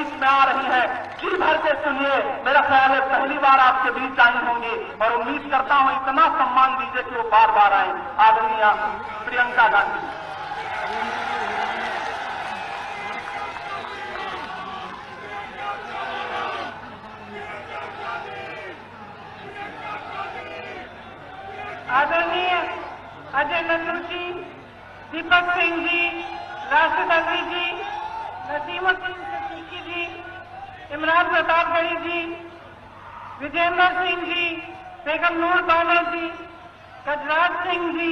बीच में आ रही है। जी भर के सुनिए, मेरा ख्याल है पहली बार आपके बीच आई होंगी और उम्मीद करता हूं इतना सम्मान दीजिए कि वो बार बार आए। आदरणीय प्रियंका गांधी। आदरणीय अजय नंदू जी, दीपक सिंह जी, राशिद अली जी, नसीमुद्दीन सिद्दीकी जी, इमरान प्रतापगढ़ी जी, विजेंद्र सिंह जी, बेगम नूर बानो जी, गजराज सिंह जी,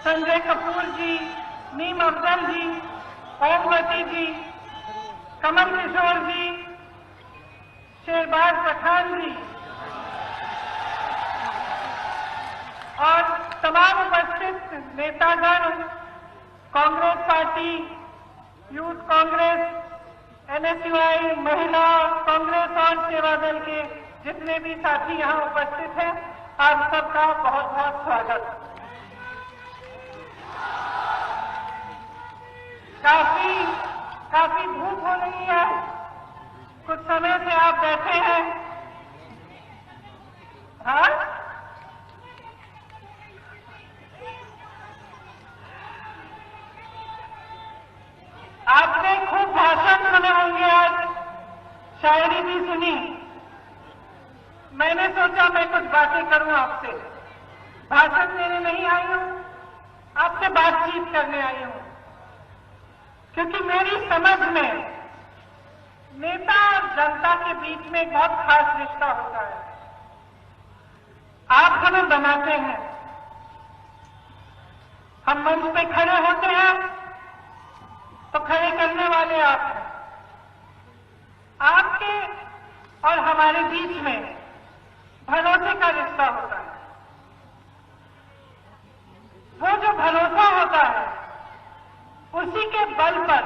संजय कपूर जी, नीम अफजल जी, ओमवती जी, कमल किशोर जी, शेरबाज पठान जी और तमाम उपस्थित नेतागण, Congress party, youth Congress, NSUI, महिला कांग्रेस और सेवा दल के जितने भी साथी यहाँ उपस्थित हैं, आप सबका बहुत बहुत स्वागत। काफी धूप हो रही है, कुछ समय से आप बैठे हैं। हाँ, आपने खूब भाषण सुने होंगे, आज शायरी भी सुनी। मैंने सोचा मैं कुछ बातें करूं आपसे। भाषण देने नहीं आई हूं, आपसे बातचीत करने आई हूं, क्योंकि मेरी समझ में नेता और जनता के बीच में एक बहुत खास रिश्ता होता है। आप हमें बनाते हैं, हम मंच पे खड़े होते हैं तो खड़े करने वाले आप हैं। आपके और हमारे बीच में भरोसे का रिश्ता होता है। वो जो भरोसा होता है, उसी के बल पर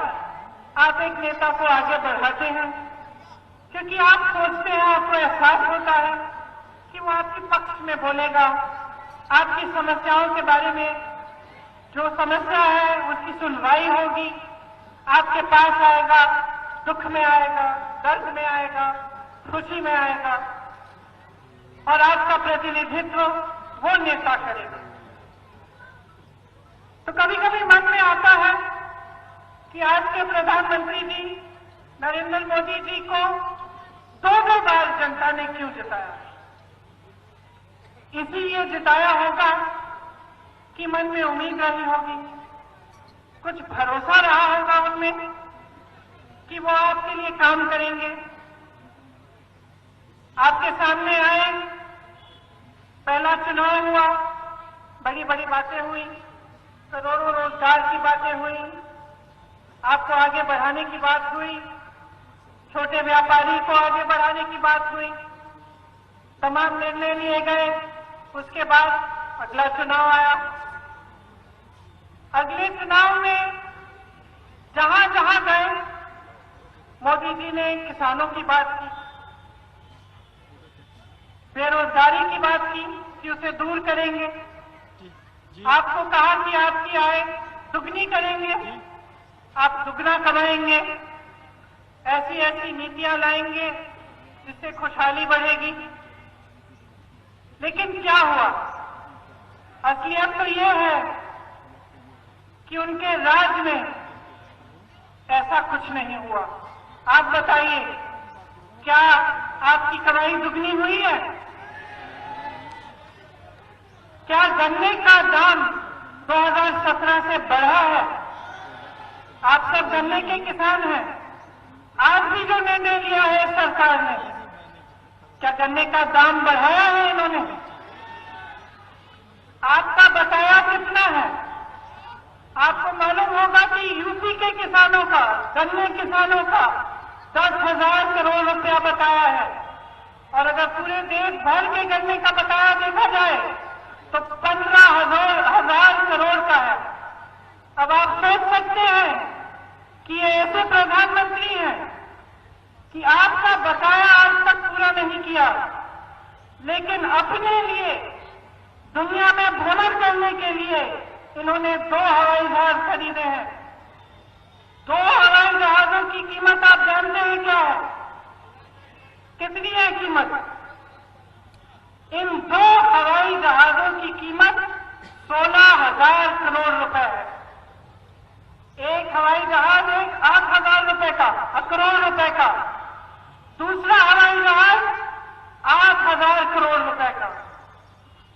आप एक नेता को आगे बढ़ाते हैं, क्योंकि आप सोचते हैं, आपको एहसास होता है कि वो आपके पक्ष में बोलेगा, आपकी समस्याओं के बारे में, जो समस्या है उसकी सुनवाई होगी, आपके पास आएगा, दुख में आएगा, दर्द में आएगा, खुशी में आएगा और आपका प्रतिनिधित्व वो नेता करेगा। तो कभी कभी मन में आता है कि आज के प्रधानमंत्री जी नरेंद्र मोदी जी को दो बार जनता ने क्यों जिताया। इसीलिए जिताया होगा कि मन में उम्मीद रही होगी, कुछ भरोसा रहा होगा उनमें कि वो आपके लिए काम करेंगे। आपके सामने आए, पहला चुनाव हुआ, बड़ी बड़ी बातें हुई, करोड़ों रोजगार की बातें हुई, आपको आगे बढ़ाने की बात हुई, छोटे व्यापारी को आगे बढ़ाने की बात हुई, तमाम निर्णय लिए गए। उसके बाद अगला चुनाव आया। अगले चुनाव में जहां जहां गए, मोदी जी ने किसानों की बात की, बेरोजगारी की बात की कि उसे दूर करेंगे। आपको कहा कि आपकी आय दुगनी करेंगे, आप दुगना कमाएंगे, ऐसी ऐसी नीतियां लाएंगे जिससे खुशहाली बढ़ेगी। लेकिन क्या हुआ? असलियत तो ये है कि उनके राज में ऐसा कुछ नहीं हुआ। आप बताइए, क्या आपकी कमाई दुगनी हुई है? क्या गन्ने का दाम 2017 से बढ़ा है? आप सब गन्ने के किसान हैं। आज भी जो निर्णय लिया है सरकार ने, क्या गन्ने का दाम बढ़ाया है इन्होंने? आपका बकाया कितना है? आपको मालूम होगा कि यूपी के किसानों का, गन्ने किसानों का 10,000 करोड़ रुपया बकाया है, और अगर पूरे देश भर के गन्ने का बकाया देखा जाए तो 15,000 करोड़ का है। अब आप सोच सकते हैं कि ये ऐसे प्रधानमंत्री हैं कि आपका बकाया आज तक पूरा नहीं किया, लेकिन अपने लिए दुनिया में भ्रमण करने के लिए इन्होंने 2 हवाई जहाज खरीदे हैं। 2 हवाई जहाजों की कीमत आप जानते हैं क्या एक हवाई जहाज 8,000 रुपए का, करोड़ रुपए का, दूसरा हवाई जहाज 8,000 करोड़ रुपए का,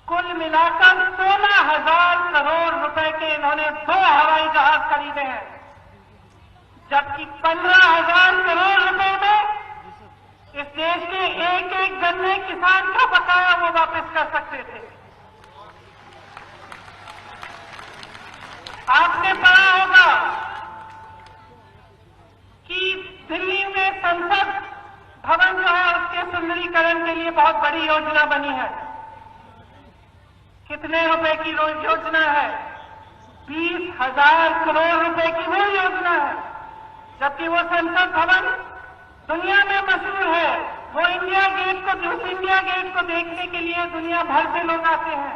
कुल मिलाकर 16,000 करोड़ रुपए के इन्होंने 2 हवाई जहाज खरीदे हैं, जबकि 15,000 करोड़ रुपए में इस देश के एक एक गन्ने किसान का बकाया वो वापस कर सकते थे। आपने पढ़ा होगा कि दिल्ली में संसद भवन जो है उसके सुंदरीकरण के लिए बहुत बड़ी योजना बनी है। कितने रुपए की योजना है? 20,000 करोड़ रुपए की वो योजना है, जबकि वो संसद भवन दुनिया में मशहूर है। वो उस इंडिया गेट को देखने के लिए दुनिया भर से लोग आते हैं।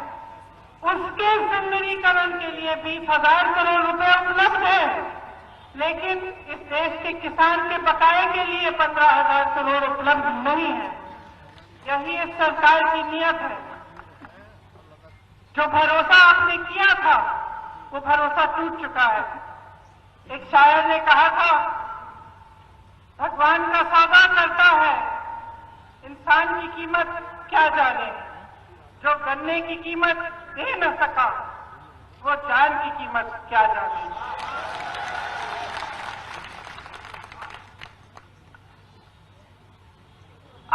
उसके सुंदरीकरण के लिए 20,000 करोड़ रुपए उपलब्ध है, लेकिन इस देश के किसान के बकाये के लिए 15,000 करोड़ उपलब्ध नहीं है। यही इस सरकार की नीयत है। जो भरोसा आपने किया था वो भरोसा टूट चुका है। एक शायर ने कहा था, भगवान का सौदा करता है, इंसान की कीमत क्या जाने। जो गन्ने की कीमत दे न सका वो जान की कीमत क्या जाने।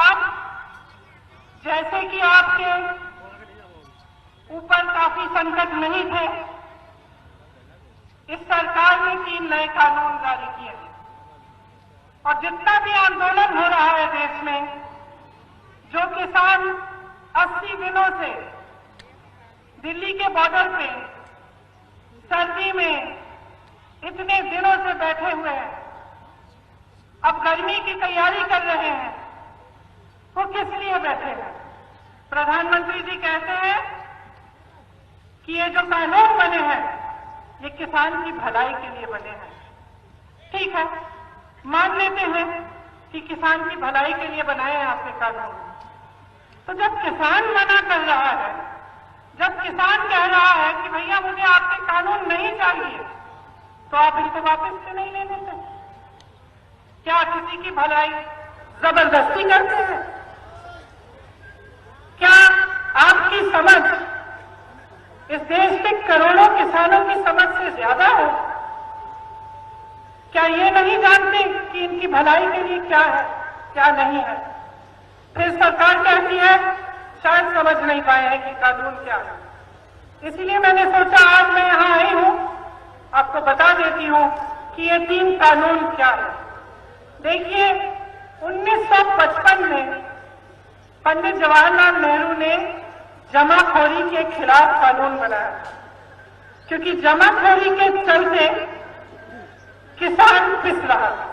अब जैसे कि आपके ऊपर काफी संकट नहीं थे, इस सरकार ने 3 नए कानून जारी किए हैं और जितना भी आंदोलन हो रहा है देश में, जो किसान 80 दिनों से दिल्ली के बॉर्डर पे सर्दी में इतने दिनों से बैठे हुए हैं, अब गर्मी की तैयारी कर रहे हैं, वो किस लिए बैठे हैं? प्रधानमंत्री जी कहते हैं कि ये जो कानून बने हैं ये किसान की भलाई के लिए बने हैं। ठीक है, मान लेते हैं कि किसान की भलाई के लिए बनाए हैं आपने कानून। तो जब किसान मना कर रहा है, जब किसान कह रहा है कि भैया मुझे आपके कानून नहीं चाहिए, तो आप इनको वापस क्यों नहीं लेने थे? क्या किसी की भलाई जबरदस्ती करते हैं? क्या आपकी समझ इस देश के करोड़ों किसानों की समझ से ज्यादा है? क्या ये नहीं जानते कि इनकी भलाई के लिए क्या है, क्या नहीं है? फिर सरकार कहती है शायद समझ नहीं पाए हैं कि कानून क्या है। इसलिए मैंने सोचा आज मैं यहां आई हूं, आपको बता देती हूं कि ये 3 कानून क्या है। देखिए, 1955 में पंडित जवाहरलाल नेहरू ने जमाखोरी के खिलाफ कानून बनाया, क्योंकि जमाखोरी के चलते किसान पिस रहा था।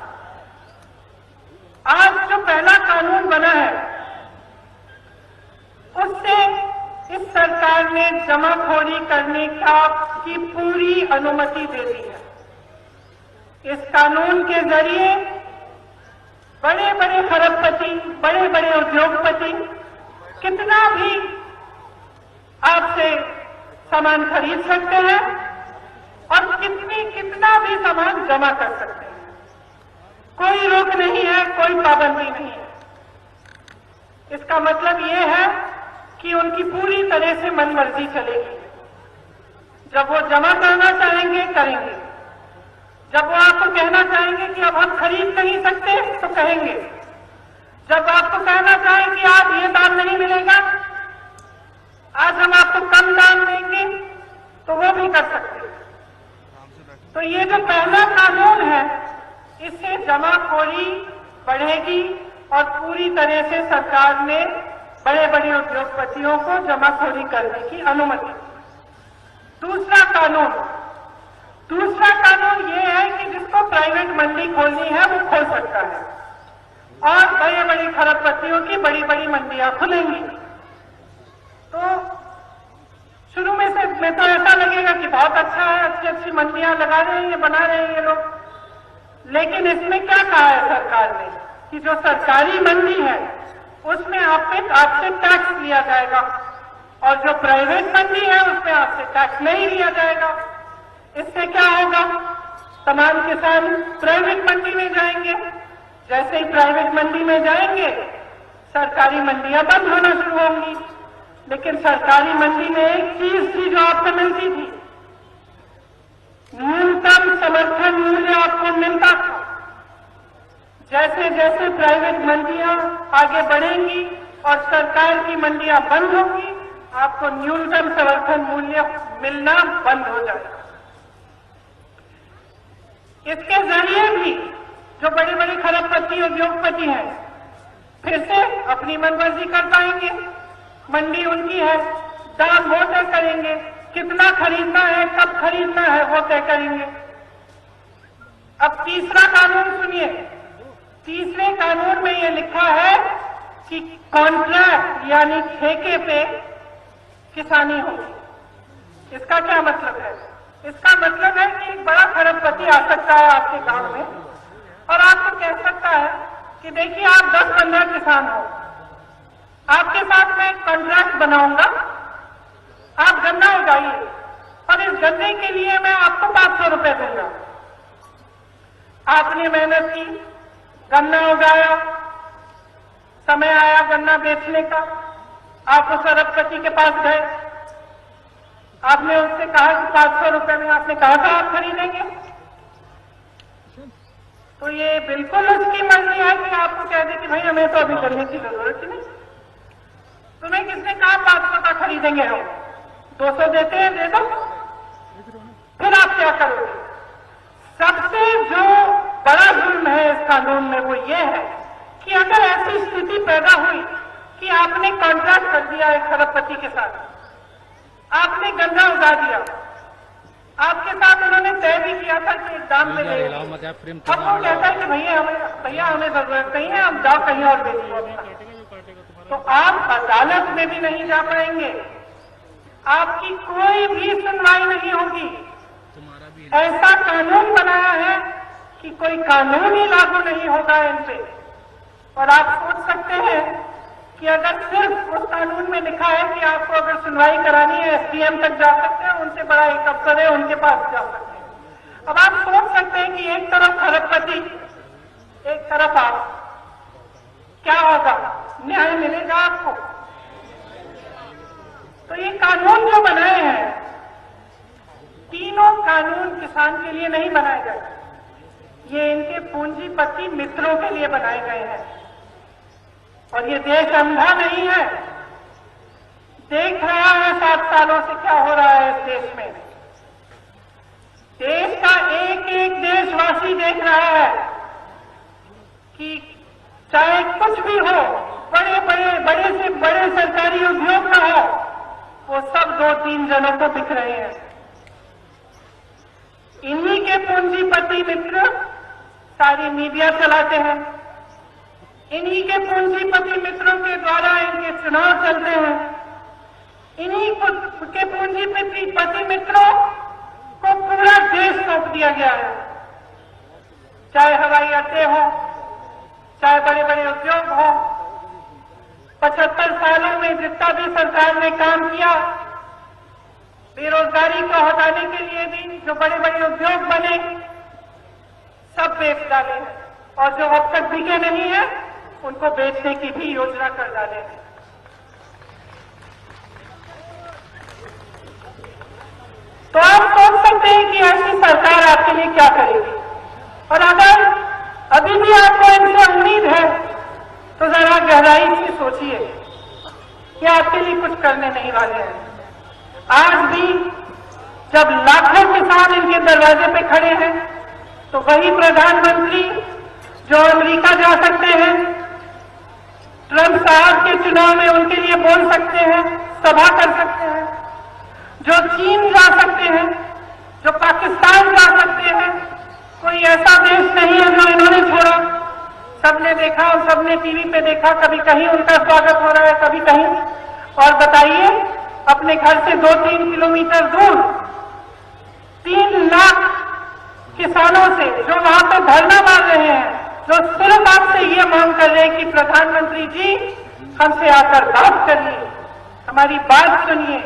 आज जो पहला कानून बना है उससे इस सरकार ने जमाखोरी करने की पूरी अनुमति दे दी है। इस कानून के जरिए बड़े बड़े खरबपति, बड़े बड़े उद्योगपति कितना भी आपसे सामान खरीद सकते हैं और कितना भी सामान जमा कर सकते हैं। कोई रोक नहीं है, कोई पाबंदी नहीं है। इसका मतलब ये है कि उनकी पूरी तरह से मनमर्जी चलेगी। जब वो जमा करना चाहेंगे करेंगे, जब वो आपको कहना चाहेंगे कि अब हम खरीद नहीं सकते तो कहेंगे, जब आपको कहना चाहें कि आप ये दाम नहीं मिलेगा, आज हम आपको कम दाम देंगे, तो वो भी कर सकते हैं। तो ये जो पहला कानून है, इससे जमाखोरी बढ़ेगी और पूरी तरह से सरकार ने बड़े बड़े उद्योगपतियों को जमाखोरी करने की अनुमति। दूसरा कानून ये है कि जिसको प्राइवेट मंडी खोलनी है वो खोल सकता है और बड़े बड़े खरबपतियों की बड़ी बड़ी मंडियां खुलेंगी। तो शुरू में तो ऐसा लगेगा कि बहुत अच्छा है, अच्छी अच्छी मंडियां लगा रहे हैं, ये बना रहे हैं ये लोग। लेकिन इसमें क्या कहा है सरकार ने कि जो सरकारी मंडी है उसमें आपसे टैक्स लिया जाएगा और जो प्राइवेट मंडी है उसमें आपसे टैक्स नहीं लिया जाएगा। इससे क्या होगा? तमाम किसान प्राइवेट मंडी में जाएंगे। जैसे ही प्राइवेट मंडी में जाएंगे, सरकारी मंडियां बंद होना शुरू होंगी। लेकिन सरकारी मंडी में एक चीज थी जो आपको मिलती थी, न्यूनतम समर्थन मूल्य आपको मिलता था। जैसे जैसे प्राइवेट मंडियां आगे बढ़ेंगी और सरकार की मंडियां बंद होंगी, आपको न्यूनतम समर्थन मूल्य मिलना बंद हो जाएगा। इसके जरिए भी जो बड़े बड़े खरबपति उद्योगपति हैं, फिर से अपनी मनमर्जी कर पाएंगे। मंडी उनकी है, दाम वो तय करेंगे, कितना खरीदना है, कब खरीदना है, वो तय करेंगे। अब तीसरा कानून सुनिए। तीसरे कानून में ये लिखा है कि कॉन्ट्रैक्ट यानी ठेके पे किसानी होगी। इसका क्या मतलब है? इसका मतलब है कि एक बड़ा खरबपति आ सकता है आपके गांव में और आपको कह सकता है कि देखिए आप 10-15 किसान हो, आपके साथ मैं एक कॉन्ट्रैक्ट बनाऊंगा, आप गन्ना उगाइए और इस गन्ने के लिए मैं आपको 500 रुपए दूंगा। आपने मेहनत की, गन्ना उगाया, समय आया गन्ना बेचने का, आप उस अरबपति के पास गए, आपने उससे कहा कि 500 रुपए में, आपने कहा था आप खरीदेंगे, तो ये बिल्कुल उसकी मर्जी है कि आपको कह दे कि भाई हमें तो अभी गन्ने की जरूरत ही नहीं, तुम्हें किसने कहा 500 का खरीदेंगे हम, 200 देते हैं, दे दो। फिर आप क्या करोगे? सबसे जो बड़ा जुल्म है इस कानून में वो ये है कि अगर ऐसी स्थिति पैदा हुई कि आपने कॉन्ट्रैक्ट कर दिया एक खरबपति के साथ, आपने गन्ना उगा दिया, आपके साथ उन्होंने तय भी किया था कि एक दाम में देंगे, अब वो कहता है कि भैया हमें जरूरत नहीं है, आप जाओ कहीं और बेचिए, तो आप अदालत में भी नहीं जा पाएंगे, आपकी कोई भी सुनवाई नहीं होगी। ऐसा कानून बनाया है कि कोई कानून ही लागू नहीं होगा इन पे। और आप सोच सकते हैं कि अगर सिर्फ उस कानून में लिखा है कि आपको अगर सुनवाई करानी है एसडीएम तक जा सकते हैं, उनसे बड़ा एक अफसर है उनके पास जा सकते हैं। अब आप सोच सकते हैं कि एक तरफ खरबपति, एक तरफ आप, क्या होगा? न्याय मिलेगा आपको? तो ये कानून जो बनाए हैं, तीनों कानून किसान के लिए नहीं बनाए गए, ये इनके पूंजीपति मित्रों के लिए बनाए गए हैं। और ये देश अंधा नहीं है, देख रहा है 7 सालों से क्या हो रहा है इस देश में। देश का एक एक देशवासी देख रहा है कि चाहे कुछ भी हो, बड़े से बड़े सरकारी उद्योग में हो, वो सब 2-3 जनों को दिख रहे हैं। इन्हीं के पूंजीपति मित्र सारी मीडिया चलाते हैं, इन्हीं के पूंजीपति मित्रों के द्वारा इनके चुनाव चलते हैं, इन्हीं के पूंजीपति मित्रों को पूरा देश सौंप दिया गया है। चाहे हवाई अड्डे हो, चाहे बड़े बड़े उद्योग हो, 75 सालों में जितना भी सरकार ने काम किया, बेरोजगारी को हटाने के लिए भी जो बड़े बड़े उद्योग बने, सब बेच डाले हैं, और जो अब तक बिके नहीं है उनको बेचने की भी योजना कर डाले हैं। तो आप सोच सकते हैं कि ऐसी सरकार आपके लिए क्या करेगी। और अगर अभी भी आपको इनसे उम्मीद है तो जरा गहराई से सोचिए कि आपके लिए कुछ करने नहीं वाले हैं। आज भी जब लाखों किसान इनके दरवाजे पे खड़े हैं, तो वही प्रधानमंत्री जो अमेरिका जा सकते हैं, ट्रंप साहब के चुनाव में उनके लिए बोल सकते हैं, सभा कर सकते हैं, जो चीन जा सकते हैं, जो पाकिस्तान जा सकते हैं, कोई ऐसा देश नहीं है जो इन्होंने छोड़ा। सबने देखा और सबने टीवी पे देखा, कभी कहीं उनका स्वागत हो रहा है, कभी कहीं। और बताइए, अपने घर से 2-3 किलोमीटर दूर 3 लाख किसानों से जो वहां पर धरना मार रहे हैं, जो सिर्फ आपसे ये मांग कर रहे हैं कि प्रधानमंत्री जी हमसे आकर बात करिए, हमारी बात सुनिए।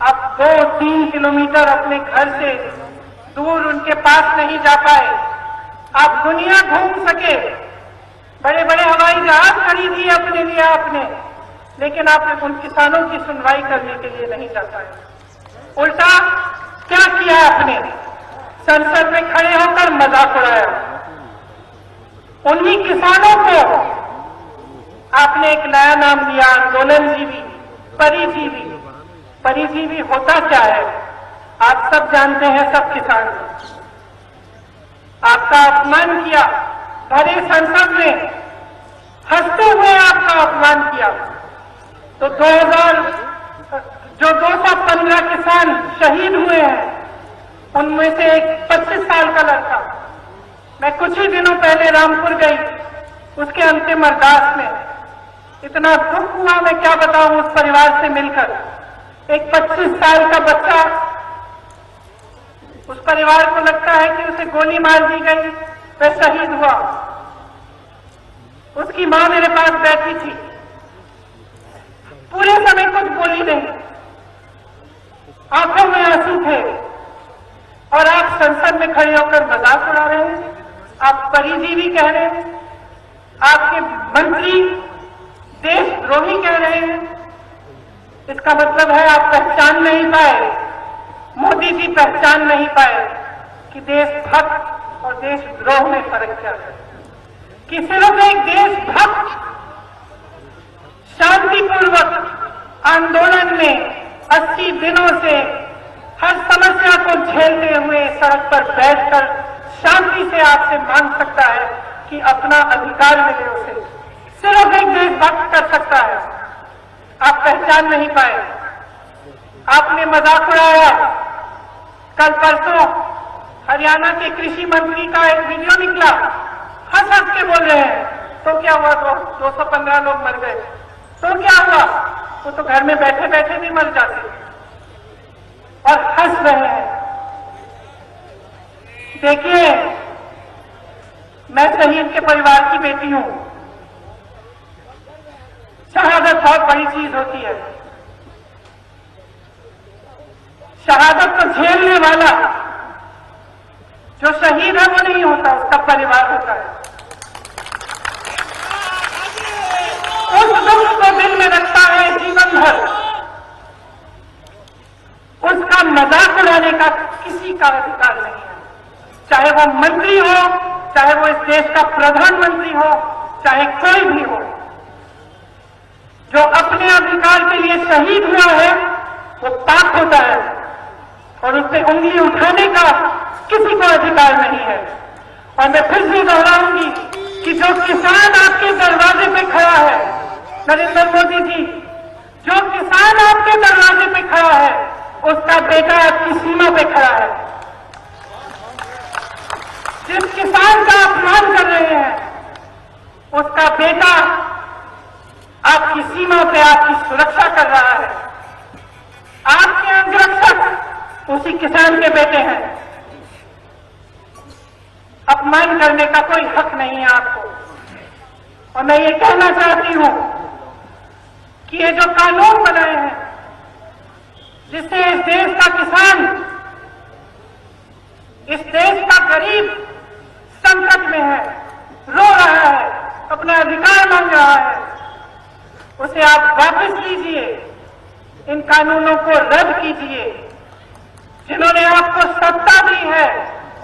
आप 2-3 किलोमीटर अपने घर से दूर उनके पास नहीं जा पाए। आप दुनिया घूम सके, बड़े बड़े हवाई जहाज खरीदिए अपने लिए आपने, लेकिन आप उन किसानों की सुनवाई करने के लिए नहीं जा पाए। उल्टा क्या किया आपने? संसद में खड़े होकर मजाक उड़ाया। उन्हीं किसानों को आपने एक नया नाम दिया, आंदोलनजीवी, परिजीवी। परिजीवी होता क्या है? आप सब जानते हैं, सब किसान। आपका अपमान किया, भरे संसद में हंसते हुए आपका अपमान किया। तो 215 किसान शहीद हुए हैं, उनमें से एक 25 साल का लड़का। मैं कुछ ही दिनों पहले रामपुर गई, उसके अंतिम अरदास में इतना दुख हुआ, मैं क्या बताऊं उस परिवार से मिलकर। एक 25 साल का बच्चा, उस परिवार को लगता है कि उसे गोली मार दी गई, वह शहीद हुआ। उसकी मां मेरे पास बैठी थी, पूरे समय कुछ बोली नहीं, आंखों में आंसू थे, और आप संसद में खड़े होकर मजाक उड़ा रहे हैं। आप परिजीवी कह रहे हैं, आपके मंत्री देशद्रोही कह रहे हैं। इसका मतलब है आप पहचान नहीं पाए, मोदी जी पहचान नहीं पाए कि देशभक्त और देशद्रोह में फर्क क्या है। कि सिर्फ एक देशभक्त शांतिपूर्वक आंदोलन में 80 दिनों से हर समस्या को झेलते हुए सड़क पर बैठकर शांति से आपसे मांग सकता है कि अपना अधिकार मिले उसे। सिर्फ एक देशभक्त कर सकता है। आप पहचान नहीं पाए, आपने मजाक उड़ाया। कल परसों हरियाणा के कृषि मंत्री का एक वीडियो निकला, हंस हंस के बोल रहे हैं, तो क्या हुआ? 215 लोग मर गए, तो क्या हुआ? वो तो घर में बैठे बैठे भी मर जाते, और हंस रहे हैं। देखिए, मैं शहीद के परिवार की बेटी हूं। शहादत बहुत बड़ी चीज होती है। शहादत तो झेलने वाला जो शहीद है वो नहीं होता, उसका परिवार होता है। उस दुख को दिल में रखता है जीवन भर। उसका मजाक उड़ाने का किसी का अधिकार नहीं है, चाहे वो मंत्री हो, चाहे वो इस देश का प्रधानमंत्री हो, चाहे कोई भी हो। जो अपने अधिकार के लिए शहीद हुआ है वो पाक होता है, और उस पर उंगली उठाने का किसी को अधिकार नहीं है। और मैं फिर से दोहराऊंगी कि जो किसान आपके दरवाजे पे खड़ा है, नरेंद्र मोदी जी, जो किसान आपके दरवाजे पे खड़ा है, उसका बेटा आपकी सीमा पे खड़ा है। जिस किसान का अपमान कर रहे हैं, उसका बेटा आपकी सीमा पे आपकी सुरक्षा कर रहा है। आपके अंगरक्षक उसी किसान के बेटे हैं। अपमान करने का कोई हक नहीं है आपको। और मैं ये कहना चाहती हूं कि ये जो कानून बनाए हैं, जिससे इस देश का किसान, इस देश का गरीब संकट में है, रो रहा है, अपना अधिकार मांग रहा है, उसे आप वापस लीजिए। इन कानूनों को रद्द कीजिए। जिन्होंने आपको सत्ता दी है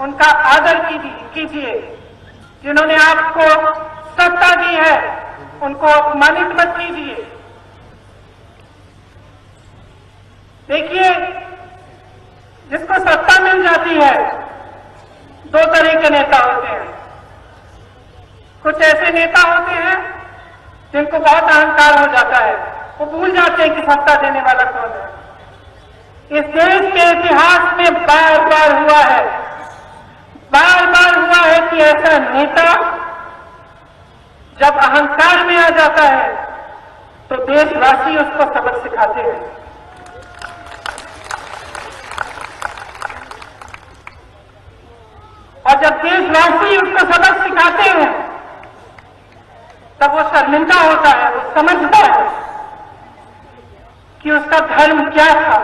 उनका आदर कीजिए। जिन्होंने आपको सत्ता दी है उनको अपमानित मत कीजिए। देखिए, जिसको सत्ता मिल जाती है, दो तरह के नेता होते हैं। कुछ ऐसे नेता होते हैं जिनको बहुत अहंकार हो जाता है, वो भूल जाते हैं कि सत्ता देने वाला कौन है। इस देश के इतिहास में बार बार हुआ है कि ऐसा नेता जब अहंकार में आ जाता है तो देशवासी उसको सबक सिखाते हैं। और जब देशवासी उसको सबक सिखाते हैं तब वो शर्मिंदा होता है। वो समझता है कि उसका धर्म क्या था।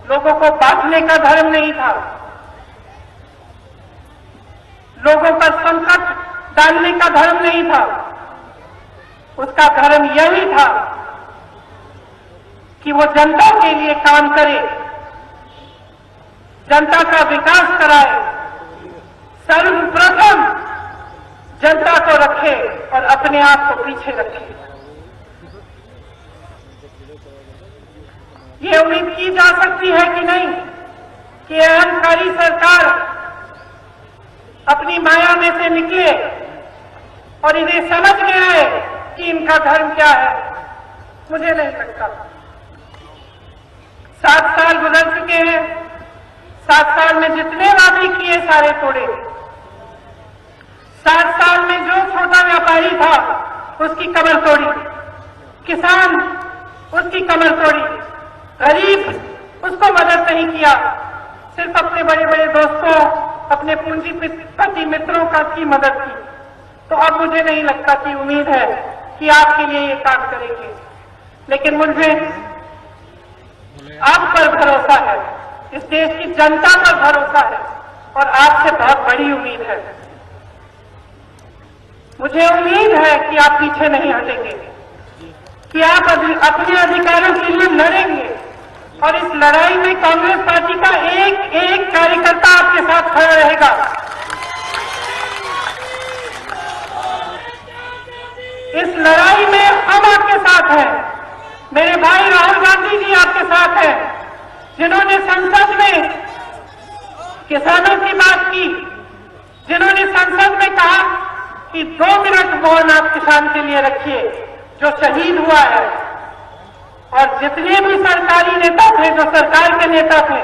लोगों को बांटने का धर्म नहीं था, पर संकट डालने का धर्म नहीं था। उसका धर्म यही था कि वो जनता के लिए काम करे, जनता का विकास कराए, सर्वप्रथम जनता को रखे और अपने आप को पीछे रखे। ये उम्मीद की जा सकती है कि नहीं कि अहंकारी सरकार अपनी माया में से निकले और इन्हें समझ में आए कि इनका धर्म क्या है? मुझे नहीं लगता। 7 साल गुजर चुके हैं। 7 साल में जितने वादे किए सारे तोड़े। 7 साल में जो छोटा व्यापारी था उसकी कमर तोड़ी, किसान उसकी कमर तोड़ी, गरीब उसको मदद नहीं किया, सिर्फ अपने बड़े बड़े दोस्तों, अपने पूंजीपति मित्रों का की मदद की। तो अब मुझे नहीं लगता कि उम्मीद है कि आपके लिए ये काम करेंगे, लेकिन मुझे आप पर भरोसा है, इस देश की जनता पर भरोसा है और आपसे बहुत बड़ी उम्मीद है। मुझे उम्मीद है कि आप पीछे नहीं हटेंगे, कि आप अपने अधिकारों के लिए लड़ेंगे और इस लड़ाई में कांग्रेस पार्टी का एक एक कार्यकर्ता आपके साथ खड़ा रहेगा। इस लड़ाई में हम आपके साथ हैं। मेरे भाई राहुल गांधी जी आपके साथ हैं, जिन्होंने संसद में किसानों की बात की, जिन्होंने संसद में कहा कि 2 मिनट मौन आप किसान के लिए रखिए जो शहीद हुआ है। और जितने भी सरकारी नेता थे, जो सरकार के नेता थे,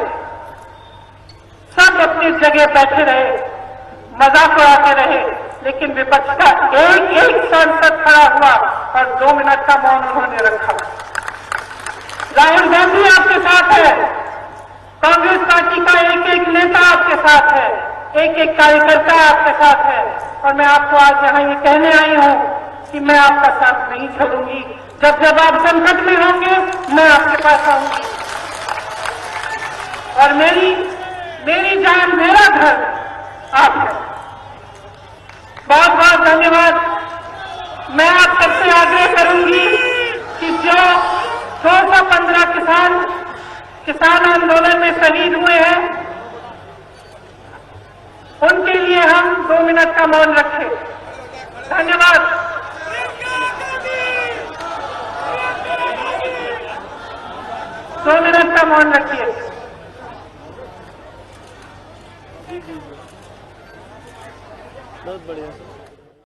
सब अपनी जगह बैठे रहे, मजाक उड़ाते रहे, लेकिन विपक्ष का एक एक सांसद खड़ा हुआ और 2 मिनट का मौन उन्होंने रखा। राहुल गांधी आपके साथ है, कांग्रेस पार्टी का एक एक नेता आपके साथ है, एक एक कार्यकर्ता आपके साथ है। और मैं आपको आज यहां ये कहने आई हूं कि मैं आपका साथ नहीं छोड़ूंगी। जब जब आप संकट में होंगे मैं आपके पास आऊंगी। और मेरी जान, मेरा घर आप है। बहुत बहुत धन्यवाद। मैं आप सबसे आग्रह करूंगी कि जो 215 किसान आंदोलन में शहीद हुए हैं, उनके लिए हम 2 मिनट का मौन रखें। धन्यवाद। दो मिनट का मौन रखिए। बहुत बढ़िया।